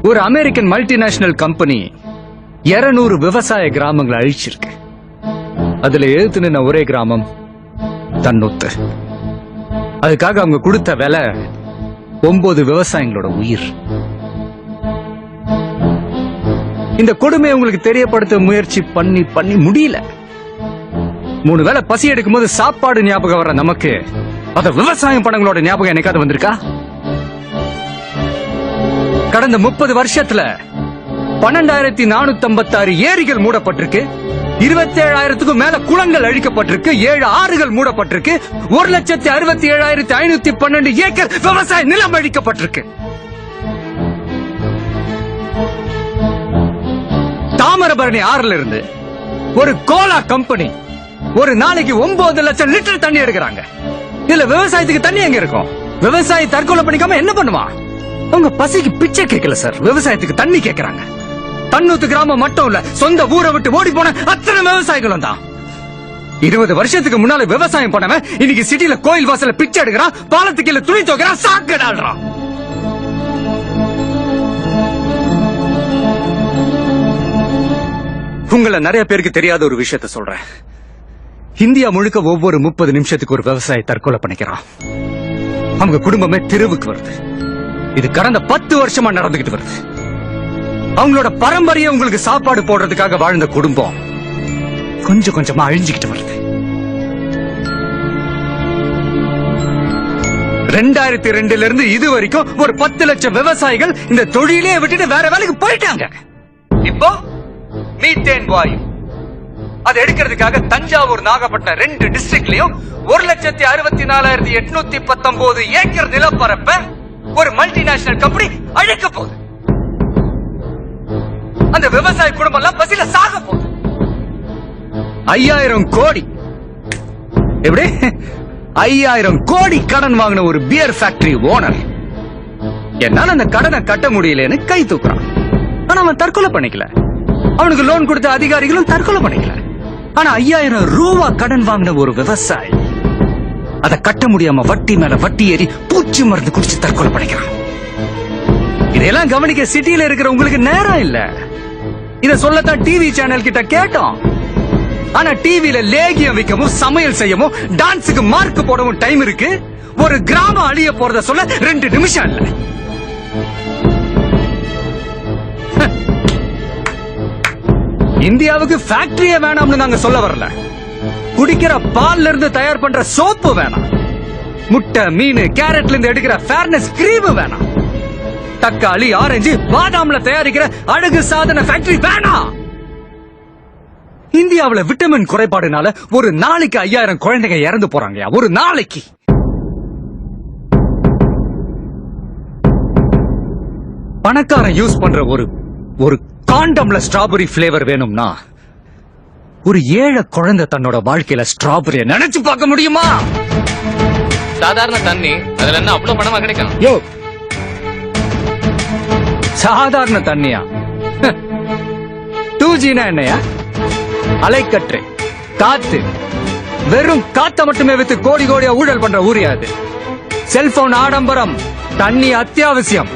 ஒரு American multinational company 200 விவசாய கிராமங்களை அழிச்சிருக்கு. அதுல எழுத்து நின்ன ஒரே கிராமம் தன்னொத்து. அதுக்காக அவங்க கொடுத்த விலை 9 விவசாயிகளோட உயிர். இந்த கொடுமையை உங்களுக்கு தெரியப்படுத்த முயற்சி பண்ணி முடியல. 3 வேளை பசி எடுக்கும் போது சாப்பாடு ஞாபகம் வர நமக்கு அத விவசாயம் பணங்களோட ஞாபகம் என்னைக்காவது வந்திருக்கா? கடந்த 30 வருஷத்துல 12,456 ஏரிகள் மூடப்பட்டிருக்கு, 27,000க்கும் மேல குளங்கள் அழிக்கப்பட்டிருக்கு, 7 ஆறுகள் மூடப்பட்டிருக்கு, 1,67,512 ஏக்கர் விவசாய நிலம் அழிக்கப்பட்டிருக்கு. தாமிரபரணி ஆறுல இருந்து ஒரு கோலா கம்பெனி ஒரு நாளைக்கு 9 லட்சம் லிட்டர் தண்ணி எடுக்கிறாங்க. இதுல விவசாயத்துக்கு தண்ணி எங்க இருக்கும்? விவசாயி தற்கொலை பண்ணிக்காம என்ன பண்ணுவான்? அவங்க பசிக்கு பிச்சை கேட்கல சார், விவசாயத்துக்கு தண்ணி கேட்கறாங்க. தன்னூத்து கிராமம் மட்டும் இல்ல, சொந்த ஊரை விட்டு ஓடி போன அத்தனை விவசாயிகளும் தான். 20 வருஷத்துக்கு முன்னால விவசாயம் பண்ணவன் இன்னைக்கு சிட்டில கோயில் வாசல பிச்சை எடுக்கிறான், பாலத்துக்கு இல்ல துணி துவைக்கிறான், சாக்கு டால்றான். உங்களை நிறைய பேருக்கு தெரியாத ஒரு விஷயத்த சொல்றேன். இந்தியா முழுக்க ஒவ்வொரு 30 நிமிஷத்துக்கு ஒரு விவசாயி தற்கொலை பண்ணிக்கிறான். அவங்க குடும்பமே தெருவுக்கு வருது. இது கடந்த 10 வருஷமா நடந்துகிட்டு வருது. அவங்களோட பரம்பரையை உங்களுக்கு சாப்பாடு போடுறதுக்காக வாழ்ந்த குடும்பம் கொஞ்சம் கொஞ்சமா அழிஞ்சுக்கிட்டு வருது. 2002 இருந்து இது வரைக்கும் ஒரு 10 லட்சம் விவசாயிகள் இந்த தொழிலே விட்டுட்டு வேற வேலைக்கு போயிட்டாங்க. இப்போ மீத்தேன் வாயு அதை எடுக்கிறதுக்காக தஞ்சாவூர், நாகப்பட்டினம் 2 டிஸ்ட்ரிக்ட்லயும் 1,64,819 ஏக்கர் நிலப்பரப்ப ஒரு மல்டிநேஷனல் கம்பெனி அழிக்க போகுது. அந்த விவசாய குடும்பம் எல்லாம் பசியில சாக போகுது. 5,000 கோடி எப்படி 5,000 கோடி கடன் வாங்கின ஒரு பியர் ஃபேக்டரி ஓனர் என்னால அந்த கடனை கட்ட முடியலன்னு கை தூக்குறான். ஆனா அவன் தற்கொலை பண்ணிக்கல. அவனுக்கு லோன் கொடுத்த அதிகாரிகளும் தற்கொலை பண்ணிக்கல. ஆனா 5,000 ரூபா கடன் வாங்கின ஒரு விவசாயி அதை கட்ட முடியாம வட்டி மேல வட்டி ஏறி பூச்சி மருந்து குடிச்சு தற்கொலை பண்ணிக்கிறான். இதெல்லாம் கவனிக்க சிட்டியில இருக்கிற உங்களுக்கு நேரம் இல்ல. இத சொல்லத்தான் டிவி சேனல் கிட்ட கேட்டோம். ஆனா டிவில லேகியம் வைக்கவும், சமையல் செய்யவும், டான்ஸுக்கு மார்க் போடவும் டைம் இருக்கு. ஒரு கிராமம் அழிய போறத சொல்ல 2 நிமிஷம் இல்ல. இந்தியாவுக்கு ஃபேக்டரியே வேணாம்னு நாங்க சொல்ல வரல. குடிக்கிற பால்ல இருந்து தயார் பண்ற சோப்பு வேணாம். முட்டை, மீன், கேரட்ல இருந்து எடுக்கிற ஃபேர்னஸ் கிரீம் வேணாம். தக்காளி, ஆரஞ்சு, பாதாம்ல தயாரிக்கிற அழகு சாதன ஃபேக்டரி வேணாம். இந்தியாவுல விட்டமின் குறைபாடுனால ஒரு நாளைக்கு 5,000 குழந்தைங்க இறந்து போறாங்க. ஒரு நாளைக்கு. பணக்காரன் யூஸ் பண்ற ஒரு காண்டம்ல ஸ்ட்ராபெரி பிளேவர் வேணும்னா ஒரு ஏழை குழந்தை தன்னோட வாழ்க்கையில ஸ்ட்ராபெரிய நினைச்சு பார்க்க முடியுமா? சாதாரண தண்ணி அதுல என்ன அவ்வளவு பணமா கிடைக்கும்? யோ, சாதாரண தண்ணியா? 2Gனா என்னையா? அலைக்கற்றை, காத்து. வெறும் காத்த மட்டுமே வித்து கோடி கோடியா ஊழல் பண்ற ஊரியா அது? செல்போன் ஆடம்பரம், தண்ணி அத்தியாவசியம்.